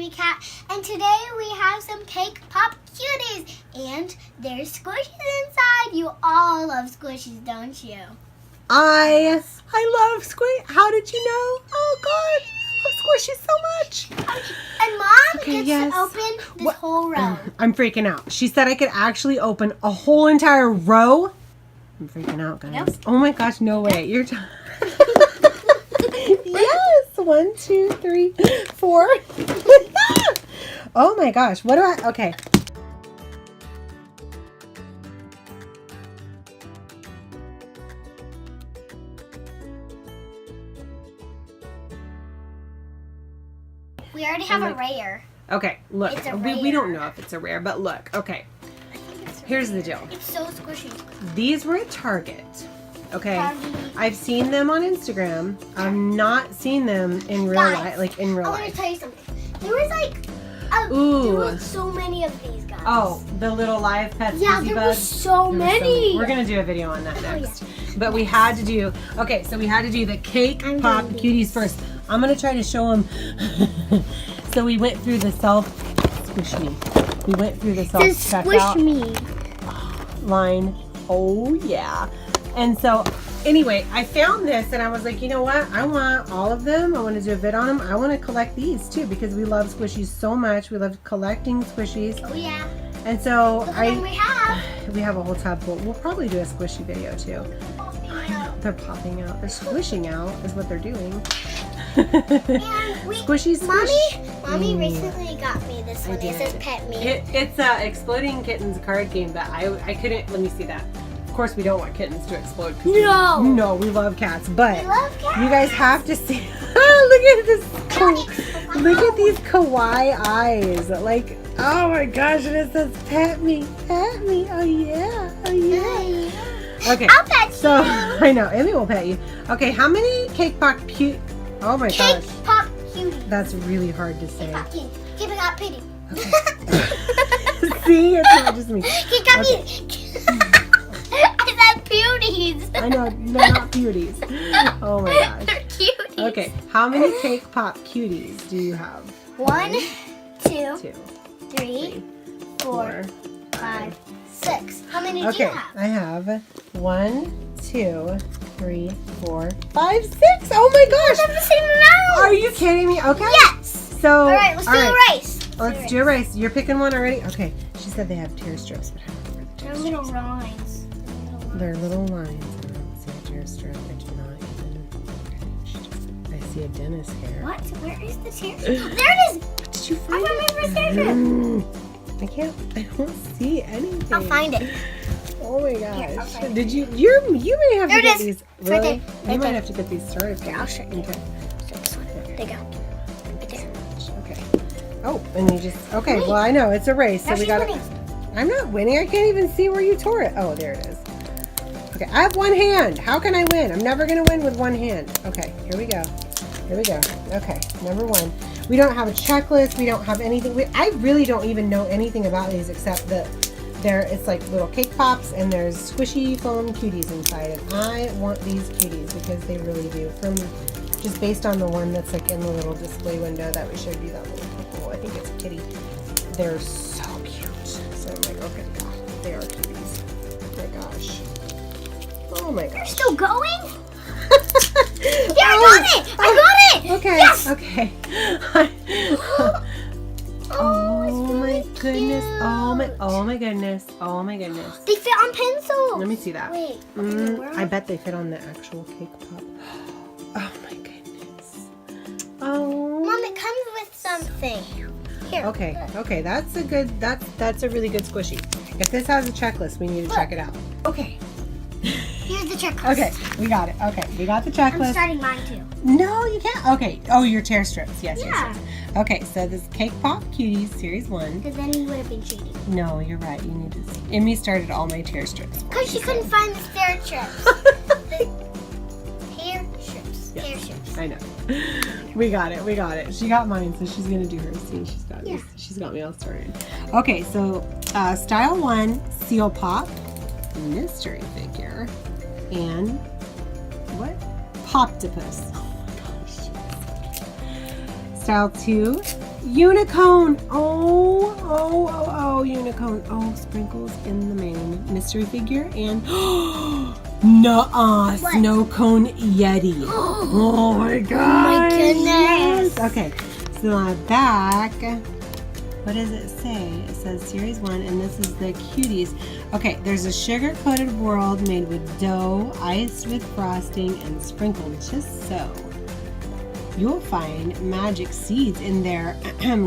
EmmyKat, and today we have some cake pop cuties, and there's squishies inside. You all love squishies, don't you? I love squish. How did you know? Oh God, I love squishies so much. And Mom gets to open this whole row. I'm freaking out. She said I could actually open a whole entire row. I'm freaking out, guys. Yep. Oh my gosh, no way. You're yes. 1, 2, 3, 4. Oh my gosh. What do I? Okay. We already have a rare. Okay, look. It's a We don't rare. know if it's a rare, but look. Okay. Here's the deal. It's so squishy. These were at Target. Okay. Target. I've seen them on Instagram. I've not seen them in real life, like in real I want to life. tell you something. There was like, Ooh. there was so many of these guys. Oh, the little live pets. Yeah, Fuzzy there was Bugs. so many. We're gonna do a video on that next. yeah. But we had to do. Okay, so we had to do the cake I'm pop doing cuties first. I'm gonna try to show them. So we went through the squish me. We went through the Squish me. line. Oh yeah. And so anyway, I found this and I was like, you know what? I want all of them. I want to do a vid on them. I want to collect these too because we love squishies so much. We love collecting squishies. Oh yeah. And so Look at what we have. a whole tub full. We'll probably do a squishy video too. They're popping out. They're squishing out is what they're doing. And Squishy squish. Mommy recently got me this one. It did. says Pet Me. It's a Exploding Kittens card game that I couldn't. Let me see that. Of course, we don't want kittens to explode. No. No, we love cats, but We love cats. you guys have to see. Look at this. Look at these kawaii eyes. Like, oh my gosh, and it says "Pet me, pet me." Oh yeah, oh yeah. Okay. I'll pet So you. I know Emmy will pet you. Okay, how many cake pop cute? Oh my Cake gosh, pop cuties. that's really hard to say. Cake pop cuties. Keep it up, pity. See, it's not just me. Cake pop Okay. cuties. I said beauties. I know, they're not cuties. Oh my gosh. They're cuties. Okay, how many cake pop cuties do you have? 1, 2, 2, 3, 4, 5, 6. How many do you Okay, have? I have 1, 2, 3, 4, 5, 6. Oh my I gosh. have the same amount. Are you kidding me? Okay. Yes. So, All right, let's do a race. Let's do a race. You're picking one already? Okay. She said they have tear strips, but I don't know where the tear They're strips little lines. They're little lines. I don't see a tear strip. I do not even. I see a dentist hair. What? Where is the tear strip? There it is. Did you I find found it? my first tear strip. I can't. I don't see anything. I'll find it. Oh my Here, I'll gosh! find it. Did you? You may have There to it get is. these. It's right Really? there. You Right might there. have to get these started. Here, I'll show you. Okay. This one. There you go. Right there. Okay. Oh, and you just. Okay. Well, I know it's a race, so Now we she's got. winning. I'm not winning. I can't even see where you tore it. Oh, there it is. Okay, I have one hand. How can I win? I'm never gonna win with one hand. Okay, here we go. Here we go. Okay, number 1. We don't have a checklist. We don't have anything. I really don't even know anything about these except that it's like little cake pops and there's squishy foam cuties inside. And I want these cuties because they really do. From just based on the one that's like in the little display window that we showed you, that little couple. I think it's a kitty. They're so cute. So I'm like, okay, God, they are cuties. Oh my gosh. Oh my gosh. Still going? Yeah, I got it! I got it! Okay. Yes! Okay. Oh, my goodness. Oh my goodness. Oh my goodness. They fit on pencil. Let me see that. Wait. I bet they fit on the actual cake pop. Oh my goodness. Oh. Mom, it comes with something. Here. Okay. Okay. That's a really good squishy. If this has a checklist, we need to check it out. Okay. Here's the checklist. Okay. We got it. Okay. We got the I'm checklist. starting mine too. No, you can't. Okay. Oh, your tear strips. Yes. Yeah. Yes. Okay. So this Cake Pop Cuties Series 1. Because then you would have been cheating. No, you're right. You need to. Emmy started all my tear strips. Because she couldn't find the tear strips. Tear strips. Yeah. Tear strips. I know. We got it. We got it. She got mine, so she's gonna do hers. See, she's got Yeah. me. She's got me all started. Okay. So style 1, Seal Pop, mystery figure, and what? Poptopus. Oh my gosh. Style 2, Unicone. Oh, Unicone. Oh, sprinkles in the main mystery figure and nuh-uh, What? snow cone Yeti. Oh my gosh. Oh my goodness. Yes. Okay, so on the back, what does it say? It says Series 1, and this is the Cuties. Okay, there's a sugar-coated world made with dough, iced with frosting, and sprinkled just so. You'll find magic seeds in their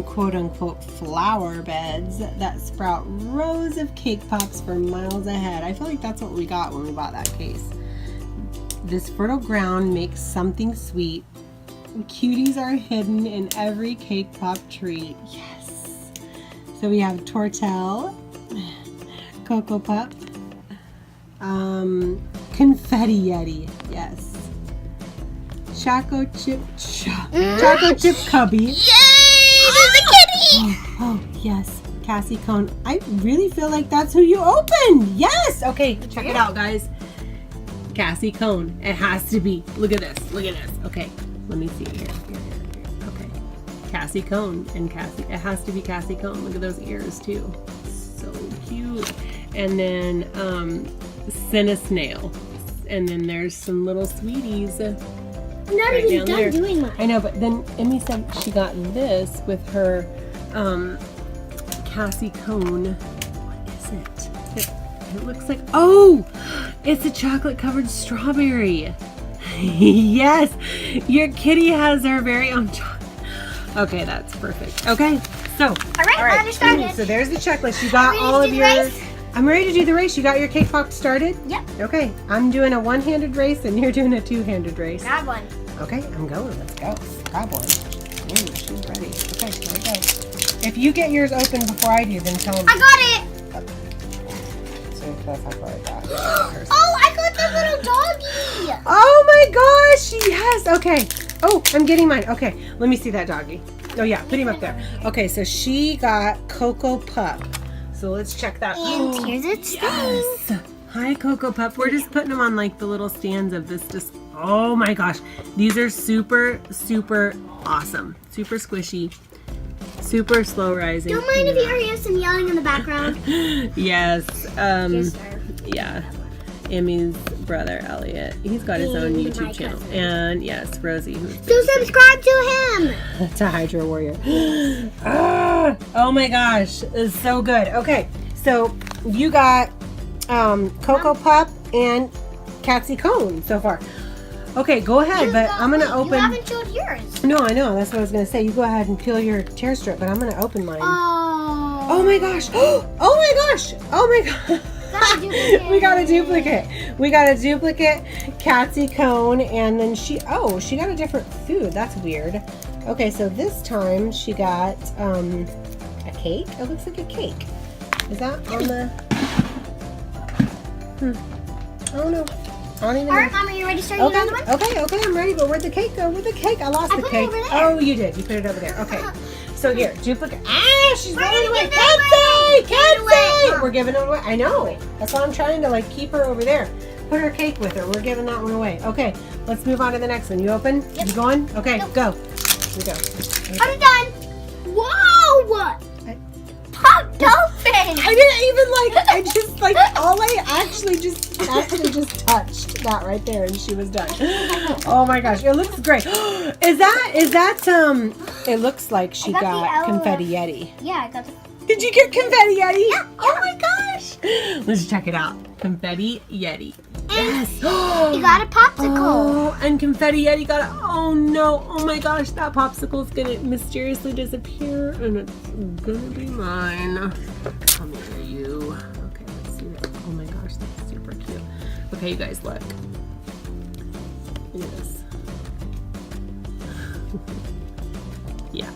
quote-unquote flower beds that sprout rows of cake pops for miles ahead. I feel like that's what we got when we bought that case. This fertile ground makes something sweet. Cuties are hidden in every cake pop treat. Yes. So we have Tortell, Cocoa Pup, Confetti Yeti. Yes. Choco chip cubby. Yay! There's a kitty! Oh, yes. Cassie Cone. I really feel like that's who you opened. Yes. Okay, check it out, guys. Cassie Cone. It has to be. Look at this. Look at this. Okay, let me see here. Okay. Cassie Cone and Cassie. It has to be Cassie Cone. Look at those ears too. So cute. And then Snail. And then there's some little sweeties. I'm not Right even down there. done doing mine. I know, but then Emmy said she got this with her Cassie Cone. What is it? It looks like, oh, it's a chocolate covered strawberry. Yes, your kitty has her very own chocolate. Okay, that's perfect. Okay, so. All right, mine started. So there's the checklist. You got Ready to all do of the your. race? I'm ready to do the race. You got your cake pop started? Yep. Okay, I'm doing a one-handed race and you're doing a two-handed race. Grab one. Okay, I'm going. Let's go. Grab one. She's ready. Okay, here we go. If you get yours open before I do, then tell me. I got it. So that's how far I got. Oh, I got the little doggy. Oh my gosh! Yes. Okay. Oh, I'm getting mine. Okay, let me see that doggy. Oh yeah, put him up there. Okay, so she got Cocoa Pup. So let's check that. And here's its Yes. Hi, Cocoa Pup. We're just putting them on like the little stands of this. Just oh my gosh, these are super, super awesome. Super squishy. Super slow rising. Don't mind if you hear some yelling in the background. Yes. Yes, sir. Yeah. Emmy's brother Elliot. He's got his own And YouTube my channel. cousin. And yes, Rosie, who's So subscribe to him. to Hydro Warrior. Oh my gosh, it's so good. Okay, so you got Cocoa Pup and Cassie Cone so far. Okay, go ahead, but I'm gonna open. You haven't showed yours. No, I know. That's what I was gonna say. You go ahead and peel your tear strip, but I'm gonna open mine. Oh. Oh my gosh! Oh my gosh! Oh my god! We got a duplicate. We got a duplicate Cassie Cone, and then she got a different food. That's weird. Okay, so this time she got a cake. It looks like a cake. Is that on the? I don't know. I don't even know. All right, Mom, are you ready to start another one? Okay, I'm ready. But where'd the cake go? Where'd the cake? I lost I the put it cake. over there. Oh, you did. You put it over there. Okay. So here, duplicate. She's We're running gonna away. give that away. Give it away, Kenzie! Mom. We're giving it away. I know. That's why I'm trying to like keep her over there. Put her cake with her. We're giving that one away. Okay, let's move on to the next one. You open? Yep. You going? Okay, Yep. go. Here we go. I'm done. Whoa! Popped open. I didn't even like. I just like all I actually just touched that right there, and she was done. Oh my gosh, it looks great. Is that? It looks like she I got got the Confetti Yeti. Yeah, I got the. Did you get Confetti Yeti? Yeah. Oh my gosh. Let's check it out. Confetti Yeti. Yes. You got a popsicle. Oh, and Confetti Yeti got it. Oh no. Oh my gosh, that popsicle's gonna mysteriously disappear and it's gonna be mine. Come here, you. Okay, let's see that. Oh my gosh, that's super cute. Okay, you guys, look. Look at this. Yeah.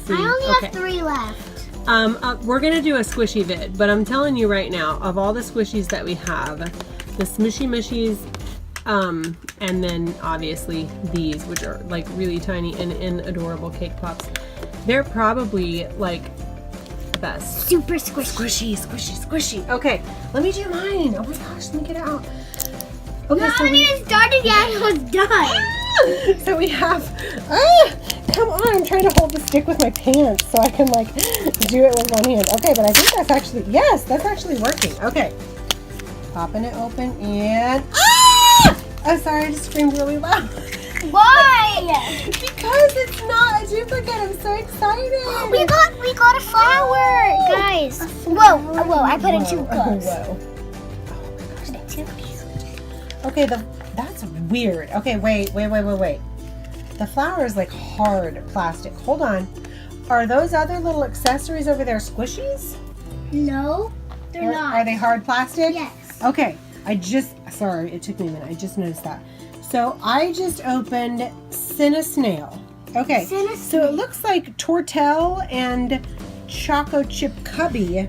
See? I only Okay. have 3 left. We're gonna do a squishy vid, but I'm telling you right now, of all the squishies that we have, the Smushy Mushies, and then obviously these, which are like really tiny and adorable cake pops, they're probably like the best. Super squishy. Squishy, squishy, squishy. Okay, let me do mine. Oh my gosh, let me get it out. Okay, I haven't even started yet. I was done. So we have come on, I'm trying to hold the stick with my pants so I can like do it with one hand. Okay, but I think that's actually, yes, that's actually working. Okay, popping it open and, ah! I'm sorry, I just screamed really loud. Why? Because it's not a duplicate. I'm so excited. We got a flower, guys. Whoa, I put it too close. Whoa. Oh my gosh, that's too cute. Okay, that's weird. Okay, wait. The flower is like hard plastic. Hold on. Are those other little accessories over there squishies? No, they're not. Are they hard plastic? Yes. Okay, sorry, it took me a minute. I just noticed that. So I just opened Snail. Okay, so it looks like Tortell and Choco Chip Cubby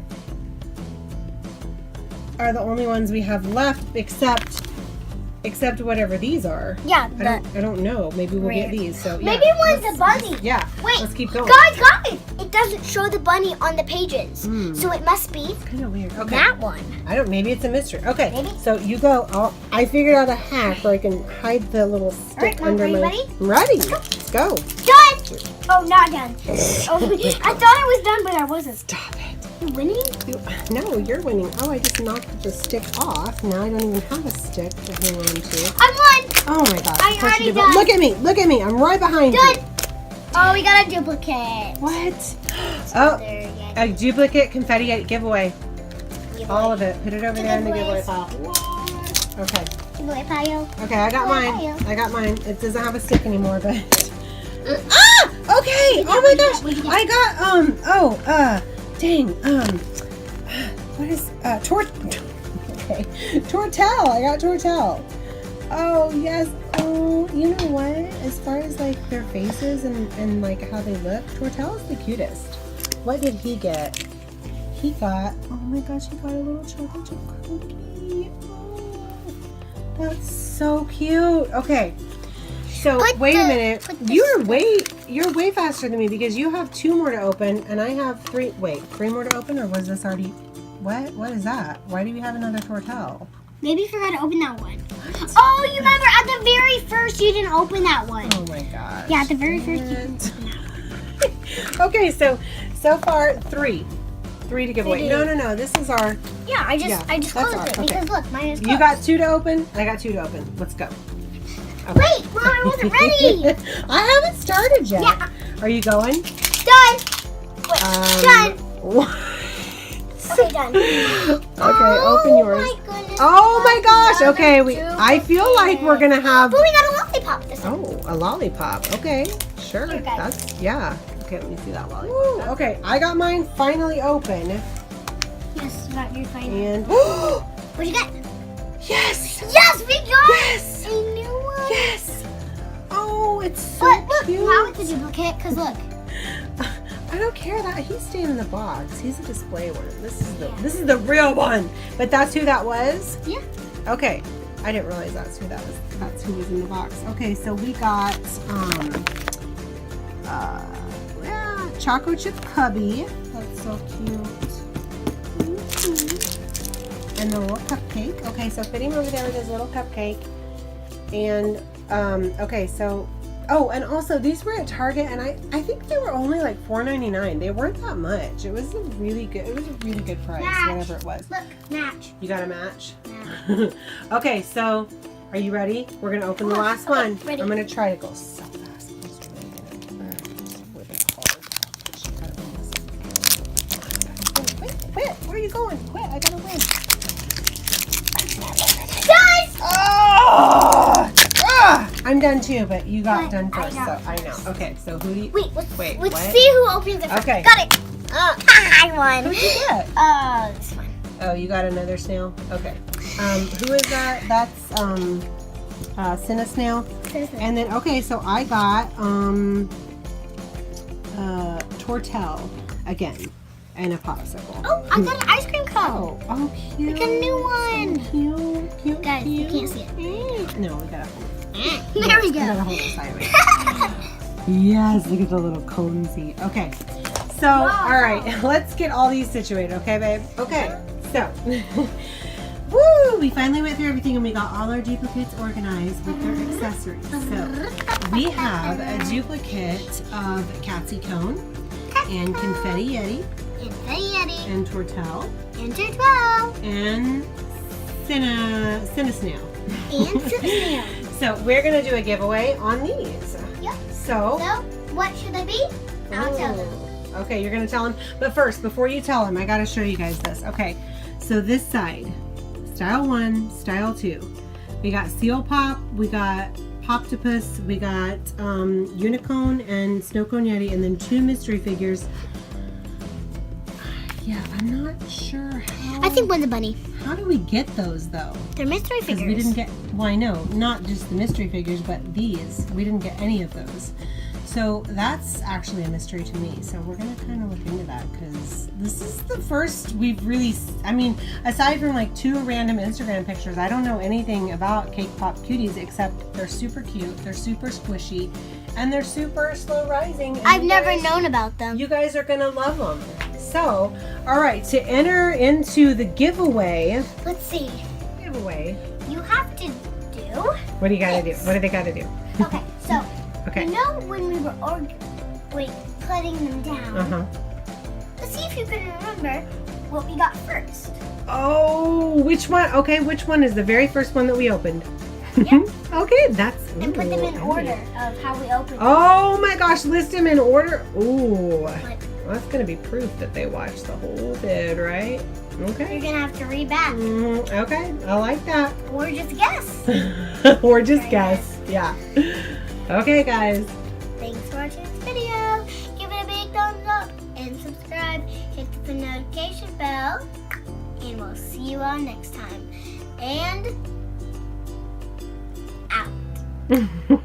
are the only ones we have left, except whatever these are. Yeah. I don't know. Maybe we'll get these. So yeah. Maybe one's a bunny. Yeah. Wait. Let's keep going. Guys! It doesn't show the bunny on the pages, so it must be Kind of weird. Okay. that one. Maybe it's a mystery. Okay. Maybe. So you go. I figured out a hack where I can hide the little stick Mom, under are you my. ready? I'm ready. Let's go. Done. Oh, not done. Oh, I thought I was done, but I wasn't. Stop it. You winning? No, you're winning. Oh, I just knocked the stick off. Now I don't even have a stick to hang on to. I won. Oh my gosh. I already done. Look at me. I'm right behind Done. you. Oh, we got a duplicate. What? Oh, a duplicate confetti giveaway. All of it. Put it over there in the giveaway pile. What? Okay. Giveaway pile. Okay, I got mine. It doesn't have a stick anymore, but. Ah! Okay. Oh my gosh. I got dang. What is Okay. Tortell. I got Tortell. Oh yes. Oh, you know what? As far as like their faces and like how they look, Tortell is the cutest. What did he get? He got, oh my gosh, he got a little chocolate chip cookie. Oh, that's so cute. Okay. So wait a minute. You're way faster than me because you have 2 more to open and I have 3. Wait, 3 more to open, or was this already? What is that? Why do we have another Tortell? Maybe you forgot to open that one. What? Oh, you remember at the very first you didn't open that one. Oh my gosh. Yeah, at the very first you didn't open that one. Okay, so far 3 to give away. No. This is our. Yeah, I just closed it because look, mine is closed. You got 2 to open. I got 2 to open. Let's go. Okay. Wait, Mom, I wasn't ready. I haven't started yet. Yeah. Are you going? Done. Wait, done. What? Okay, done. Okay, open yours. My goodness. Oh my gosh. Okay, I feel like we're gonna have. But we got a lollipop this time. Oh, a lollipop. Okay, sure. Here, guys. Okay, let me see that lollipop. Okay, I got mine finally open. Yes, you got your final. And what'd you get? Yes! Yes, we got Yes! a new one. Yes! Oh, it's so Look, cute. now it's a duplicate, because look. I don't care that he's staying in the box. He's a display one. This is the real one. But that's who that was? Yeah. Okay. I didn't realize that's who that was. That's who was in the box. Okay, so we got Choco Chip Cubby. That's so cute. And the little cupcake. Okay, so put him over there with his little cupcake. And okay, so and also these were at Target, and I think they were only like $4.99. They weren't that much. It was a really good price, whatever it was. Look, match. You got a match? Match. Okay, so are you ready? We're gonna open the last one. Ready. I'm gonna try to go so fast. Quit! Where are you going? Quit! I gotta win. Guys! Oh! I'm done too, but you got done first, so I know. Okay, so who do you... Wait, let's see who opens it first. Okay. Got it! I won. Who'd you get? This one. Oh, you got another snail? Okay. Who is that? That's, Snail. And then, okay, so I got, Tortell again. And a popsicle. Oh, I got an ice cream cone. Oh, cute. Like a new one. So cute. Guys, you can't see it. No, we gotta hold it. There we We go. gotta hold it sideways. Yes, look at the little conesy. Okay, so, all right, let's get all these situated, okay, babe? Okay, so, woo! we finally went through everything and we got all our duplicates organized with their accessories. So we have a duplicate of Catsy Cone and Confetti Yeti and Tortel And Turtle. and Cinna Snail. And Snail. So we're gonna do a giveaway on these. Yep. So So, what should they be? I'll tell them. Okay, you're gonna tell them. But first, before you tell them, I gotta show you guys this. Okay, so this side, style 1, style 2. We got Seal Pop, we got Poptopus, we got Unicone and Snow Cone Yeti, and then 2 mystery figures. Yeah, I'm not sure how. I think one's a bunny. How do we get those though? They're mystery Because figures. we didn't get, well, I know, not just the mystery figures, but these. We didn't get any of those. So that's actually a mystery to me. So we're going to kind of look into that because this is the first we've really, I mean, aside from like 2 random Instagram pictures, I don't know anything about Cake Pop Cuties except they're super cute, they're super squishy, and they're super slow rising. And I've you never guys- known about them. You guys are going to love them. So, all right, to enter into the giveaway, Let's see. you have to do. what do you got to do? What do they got to do? Okay, so Okay. you know when we were putting them down. Uh-huh. Let's see if you can remember what we got first. Oh, which one? Okay, which one is the very first one that we opened? Yep. Okay, that's. And put them in ooh, order of how we opened them. Oh my gosh, list them in order. Ooh, Like, well, that's gonna be proof that they watched the whole vid, right? Okay. you're gonna have to read back, Okay, I like that. or just guess. Or just Very guess. Yeah. Okay, guys. Thanks for watching this video. Give it a big thumbs up and subscribe. Hit the notification bell, and we'll see you all next time. And out.